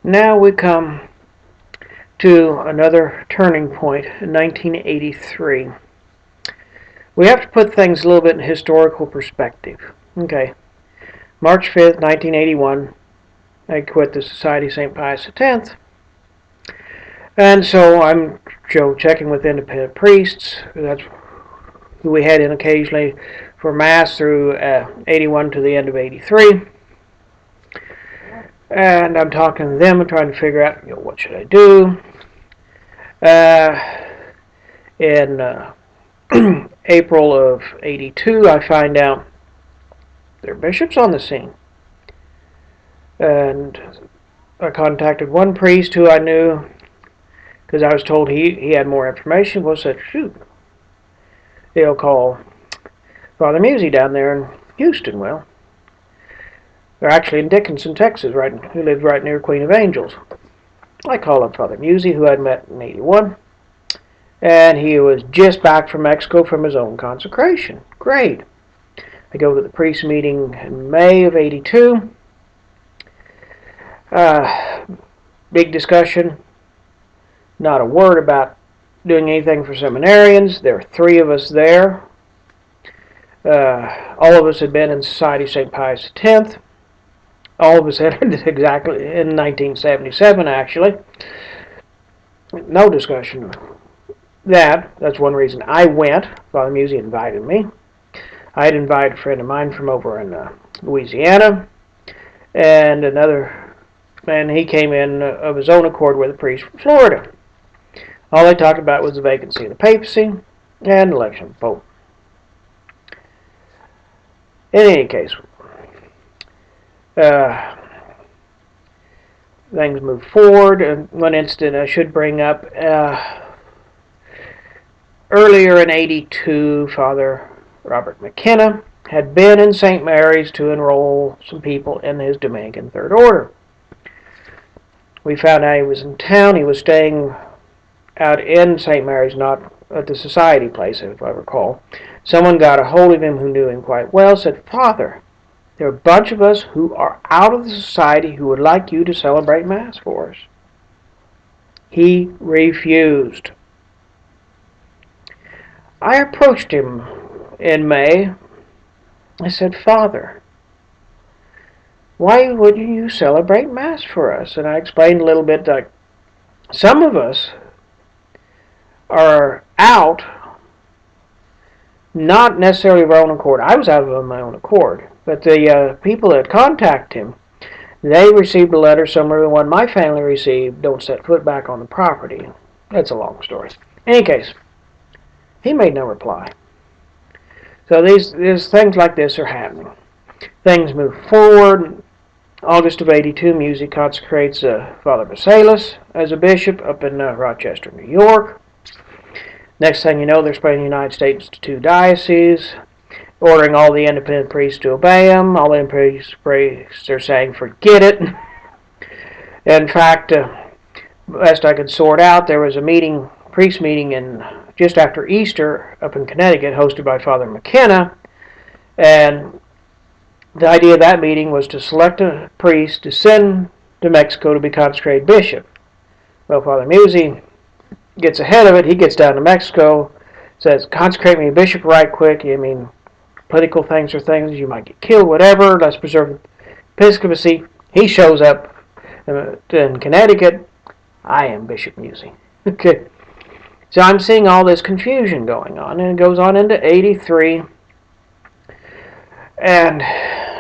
Now we come to another turning point in 1983. We have to put things a little bit in historical perspective. Okay, March 5th, 1981, I quit the Society of St. Pius X. And so I'm checking with independent priests. That's who we had in occasionally for Mass through 81 to the end of 83. And I'm talking to them and trying to figure out, what should I do? In April of 82, I find out their bishop's on the scene. And I contacted one priest who I knew because I was told he had more information. Well, said, shoot, they'll call Father Musey down there in Houston. Well, they're actually in Dickinson, Texas, who lived right near Queen of Angels. I called up Father Musey, who I'd met in 81, and he was just back from Mexico from his own consecration. Great. I go to the priest meeting in May of 82. Big discussion. Not a word about doing anything for seminarians. There were 3 of us there. All of us had been in Society of St. Pius X. All of us entered exactly in 1977, actually. No discussion of that. That's one reason I went. Father Musey invited me. I had invited a friend of mine from over in Louisiana, and he came in of his own accord with a priest from Florida. All they talked about was the vacancy of the papacy and the election of the Pope. In any case, things move forward. And one incident I should bring up, earlier in 82, Father Robert McKenna had been in St. Mary's to enroll some people in his Dominican Third Order. We found out he was in town. He was staying out in St. Mary's, not at the society place, if I recall. Someone got a hold of him who knew him quite well, said, Father, there are a bunch of us who are out of the society who would like you to celebrate Mass for us. He refused. I approached him in May. I said, Father, why wouldn't you celebrate Mass for us? And I explained a little bit that some of us are out, not necessarily of our own accord. I was out of my own accord. But the people that contacted him, they received a letter similar to the one my family received, don't set foot back on the property. That's a long story. In any case, he made no reply. So these things like this are happening. Things move forward. August of 82, Musey consecrates Father Basalis as a bishop up in Rochester, New York. Next thing you know, they're splitting the United States to 2 dioceses, ordering all the independent priests to obey him. All the independent priests are saying, forget it. In fact, best I could sort out, there was a priest meeting just after Easter up in Connecticut, hosted by Father McKenna, and the idea of that meeting was to select a priest to send to Mexico to be consecrated bishop. Well, Father Musey gets ahead of it. He gets down to Mexico, says, consecrate me a bishop right quick. I mean, political things are things, you might get killed, whatever. Let's preserve episcopacy. He shows up in Connecticut. I am Bishop Musey. Okay. So I'm seeing all this confusion going on, and it goes on into 83. And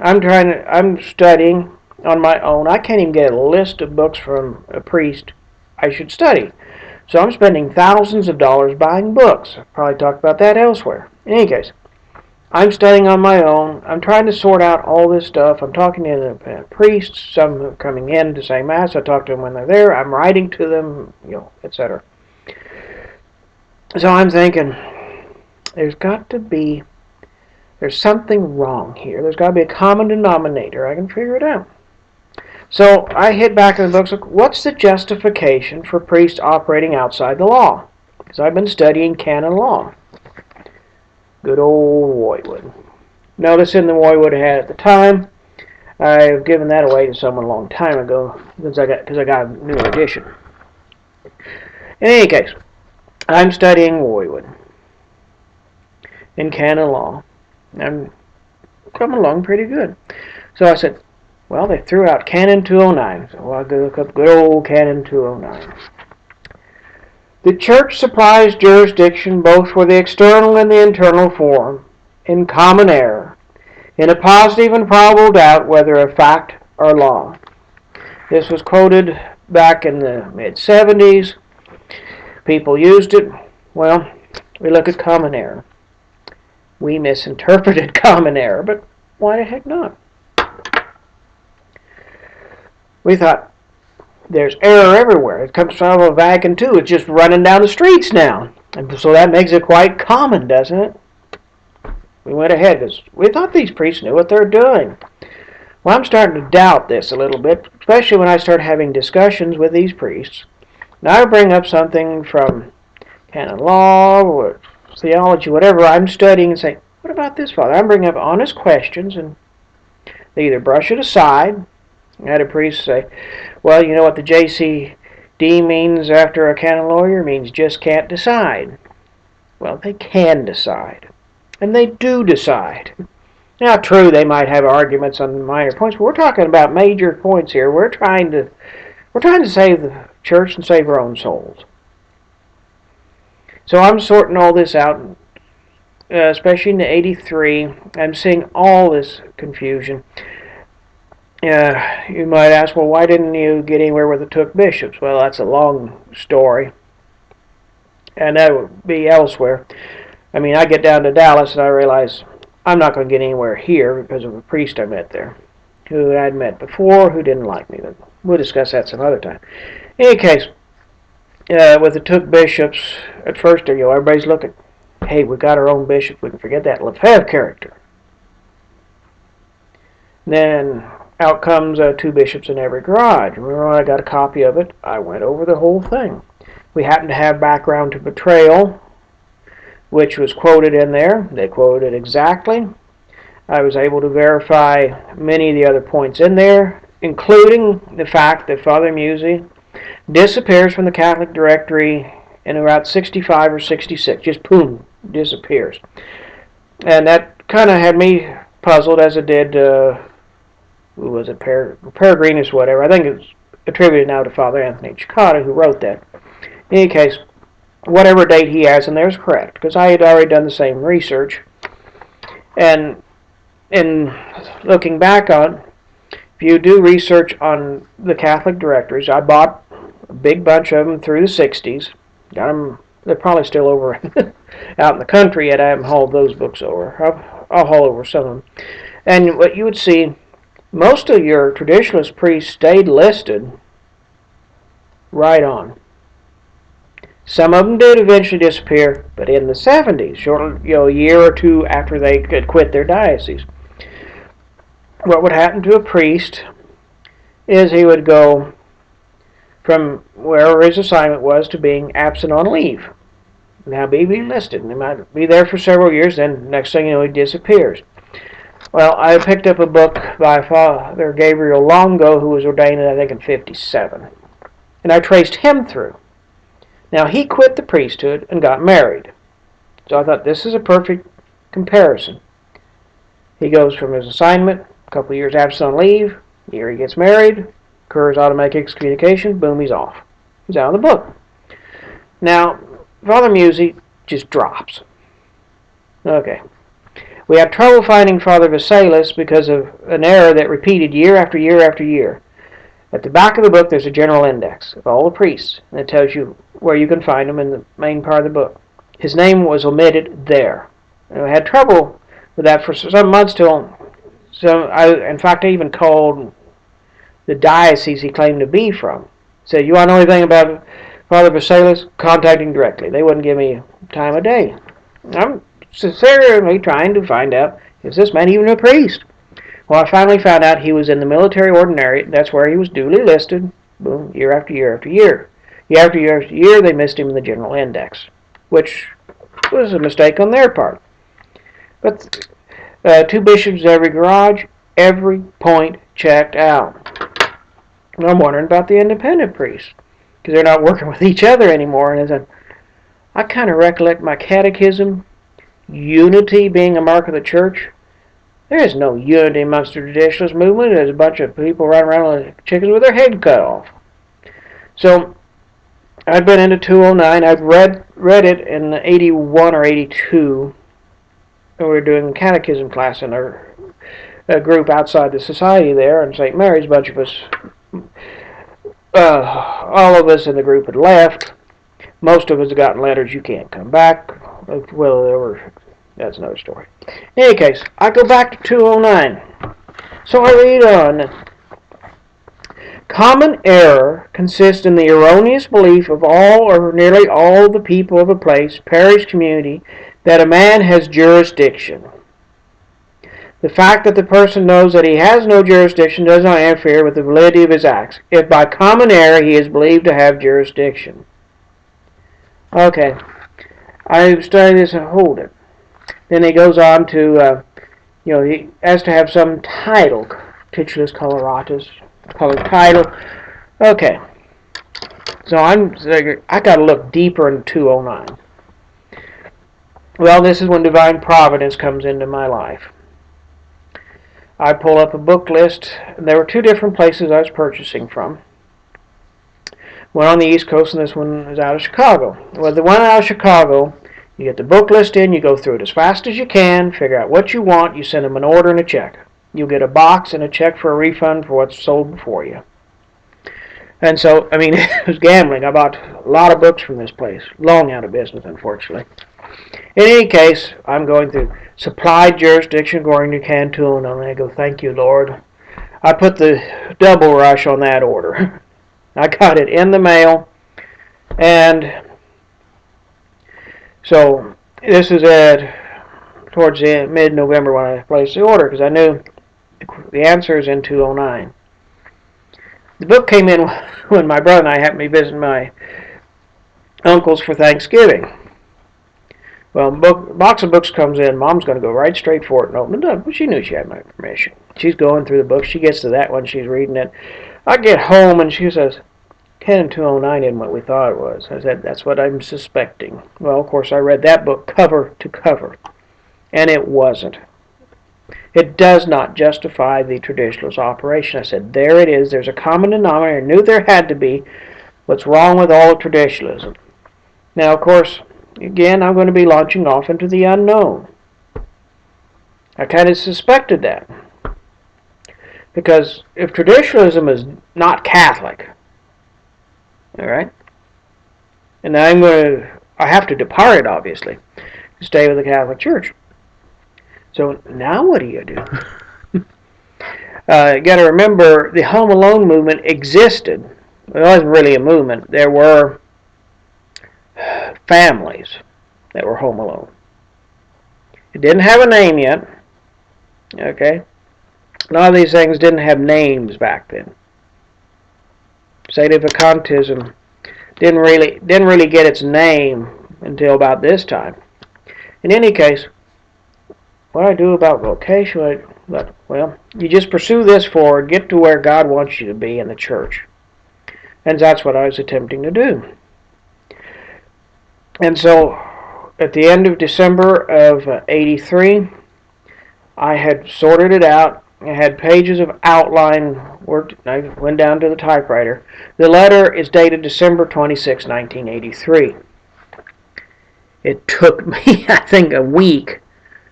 I'm studying on my own. I can't even get a list of books from a priest I should study. So I'm spending thousands of dollars buying books. I've probably talked about that elsewhere. In any case, I'm studying on my own. I'm trying to sort out all this stuff. I'm talking to independent priests. Some are coming in to say Mass. I talk to them when they're there. I'm writing to them, etc. So I'm thinking, there's something wrong here. There's got to be a common denominator. I can figure it out. So I hit back in the books. Look, what's the justification for priests operating outside the law? Because I've been studying canon law. Good old Woywood. Notice in the Woywood I had at the time, I've given that away to someone a long time ago because I got a new edition. In any case, I'm studying Roywood in canon law. I'm coming along pretty good. So I said, well, they threw out Canon 209. So I'll go look up good old Canon 209. The church supplies jurisdiction both for the external and the internal form, in common error, in a positive and probable doubt whether a fact or law. This was quoted back in the mid-70s. People used it. Well, we look at common error. We misinterpreted common error, but why the heck not? We thought, there's error everywhere. It comes from a Vatican II. It's just running down the streets now. And so that makes it quite common, doesn't it? We went ahead because we thought these priests knew what they're doing. Well, I'm starting to doubt this a little bit, especially when I start having discussions with these priests. Now I bring up something from canon law or theology, whatever I'm studying, and say, what about this, Father? I'm bringing up honest questions, and they either brush it aside. I had a priest say, well, you know what the JCD means after a canon lawyer? It means just can't decide. Well, they can decide. And they do decide. Now, true, they might have arguments on minor points, but we're talking about major points here. We're trying to save the church and save our own souls. So I'm sorting all this out, especially in the 83. I'm seeing all this confusion. You might ask, well, why didn't you get anywhere with the Took bishops? Well, that's a long story, and that would be elsewhere. I mean, I get down to Dallas and I realize I'm not going to get anywhere here because of a priest I met there, who I'd met before, who didn't like me. But we'll discuss that some other time. In any case, with the Took bishops, at first, everybody's looking, hey, we got our own bishop. We can forget that Lefebvre character. Then out comes 2 bishops in every garage. Remember when I got a copy of it? I went over the whole thing. We happened to have background to betrayal, which was quoted in there. They quoted it exactly. I was able to verify many of the other points in there, including the fact that Father Musi disappears from the Catholic directory in about 65 or 66. Just boom, disappears. And that kind of had me puzzled, as it did who was it, Peregrinus, whatever. I think it's attributed now to Father Anthony Cicada, who wrote that. In any case, whatever date he has in there is correct, because I had already done the same research. And in looking back on, if you do research on the Catholic directories, I bought a big bunch of them through the 60s. Got them, they're probably still over out in the country yet. I haven't hauled those books over. I'll haul over some of them. And what you would see, most of your traditionalist priests stayed listed right on. Some of them did eventually disappear, but in the 70s, shortly, a year or two after they could quit their diocese, what would happen to a priest is he would go from wherever his assignment was to being absent on leave. Now be listed, and he might be there for several years, then next thing you know, he disappears. Well, I picked up a book by Father Gabriel Longo, who was ordained, I think, in 57. And I traced him through. Now, he quit the priesthood and got married. So I thought, this is a perfect comparison. He goes from his assignment, a couple of years absent on leave, year he gets married, occurs automatic excommunication, boom, he's off. He's out of the book. Now, Father Musi just drops. Okay. We had trouble finding Father Veiselas because of an error that repeated year after year after year. At the back of the book, there's a general index of all the priests, and it tells you where you can find them in the main part of the book. His name was omitted there. And I had trouble with that for some months in fact, I even called the diocese he claimed to be from. Said, you want to know anything about Father Veiselas? Contact him directly. They wouldn't give me time of day. I'm sincerely trying to find out, is this man even a priest? Well, I finally found out he was in the military ordinariate. That's where he was duly listed. Boom, year after year after year. Year after year after year, they missed him in the general index, which was a mistake on their part. But 2 bishops every garage, every point checked out. And I'm wondering about the independent priests, because they're not working with each other anymore. And I kind of recollect my catechism, unity being a mark of the church. There is no unity amongst the traditionalist movement. There's a bunch of people running around like chickens with their head cut off. So I've been into 209. I've read it in 81 or 82. We were doing a catechism class in a group outside the society there in St. Mary's. A bunch of us, all of us in the group had left. Most of us had gotten letters, you can't come back. Well, that's another story. In any case, I go back to 209. So I read on. Common error consists in the erroneous belief of all or nearly all the people of a place, parish, community, that a man has jurisdiction. The fact that the person knows that he has no jurisdiction does not interfere with the validity of his acts, if by common error he is believed to have jurisdiction. Okay, I studied this and hold it. Then he goes on to, he has to have some title, titulus coloratus, color title. Okay, so I got to look deeper into 209. Well, this is when divine providence comes into my life. I pull up a book list. There were two different places I was purchasing from. One on the East Coast, and this one is out of Chicago. Well, the one out of Chicago, you get the book list in, you go through it as fast as you can, figure out what you want, you send them an order and a check. You'll get a box and a check for a refund for what's sold before you. And so, it was gambling. I bought a lot of books from this place. Long out of business, unfortunately. In any case, I'm going through supplied jurisdiction, going to Canton, and I go, thank you, Lord. I put the double rush on that order. I got it in the mail, and so this is towards the mid-November when I placed the order, because I knew the answer is in 209. The book came in when my brother and I happened to be visiting my uncles for Thanksgiving. Well, box of books comes in. Mom's going to go right straight for it and open it up. But she knew she had my permission. She's going through the book. She gets to that one. She's reading it. I get home and she says, Canon 209 isn't what we thought it was. I said, that's what I'm suspecting. Well, of course, I read that book cover to cover. And it wasn't. It does not justify the traditionalist operation. I said, there it is. There's a common denominator. I knew there had to be. What's wrong with all of traditionalism? Now, of course, again, I'm going to be launching off into the unknown. I kind of suspected that. Because if traditionalism is not Catholic, all right, and I have to depart it, obviously, to stay with the Catholic Church. So now what do? You got to remember, the Home Alone movement existed. It wasn't really a movement. There were families that were home alone. It didn't have a name yet. Okay? A lot of these things didn't have names back then. Sedevacantism didn't really get its name until about this time. In any case, what I do about vocation, well, you just pursue this forward, get to where God wants you to be in the church. And that's what I was attempting to do. And so, at the end of December of 83, I had sorted it out. I had pages of outline work. I went down to the typewriter. The letter is dated December 26, 1983. It took me, I think, a week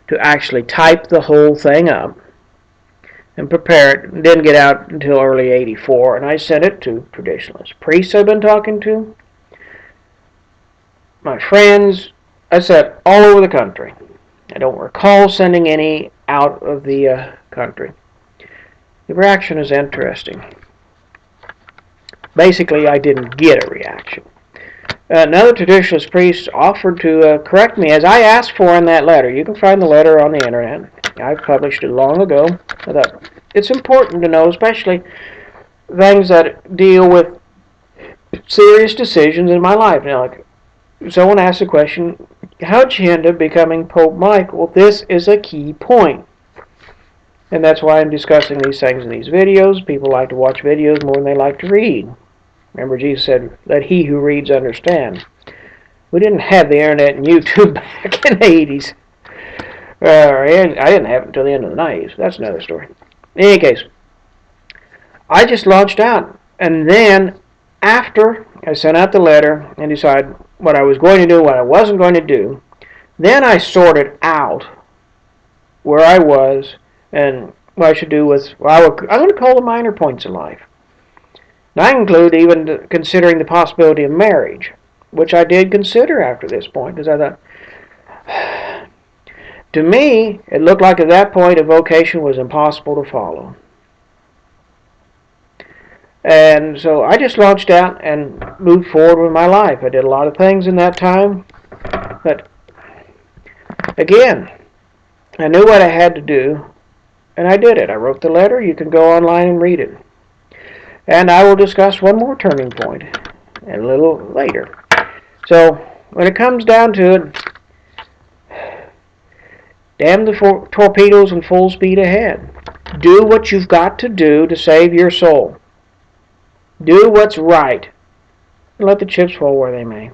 to actually type the whole thing up and prepare it. It didn't get out until early 84, and I sent it to traditionalist priests I've been talking to, my friends, I said all over the country. I don't recall sending any out of the country. The reaction is interesting. Basically, I didn't get a reaction. Another traditionalist priest offered to correct me as I asked for in that letter. You can find the letter on the internet. I published it long ago. I thought it's important to know, especially things that deal with serious decisions in my life. Now, like, someone asked the question, how'd you end up becoming Pope Mike? Well, this is a key point. And that's why I'm discussing these things in these videos. People like to watch videos more than they like to read. Remember, Jesus said, let he who reads understand. We didn't have the internet and YouTube back in the 80s. I didn't have it until the end of the 90s. That's another story. In any case, I just launched out. And then, after I sent out the letter and decided what I was going to do, what I wasn't going to do, then I sorted out where I was and what I should do with, I'm going to call the minor points in life. And I include even considering the possibility of marriage, which I did consider after this point, because I thought, to me, it looked like at that point a vocation was impossible to follow. And so I just launched out and moved forward with my life. I did a lot of things in that time, but again, I knew what I had to do, and I did it. I wrote the letter. You can go online and read it. And I will discuss one more turning point a little later. So when it comes down to it, damn the torpedoes and full speed ahead. Do what you've got to do to save your soul. Do what's right. And let the chips fall where they may.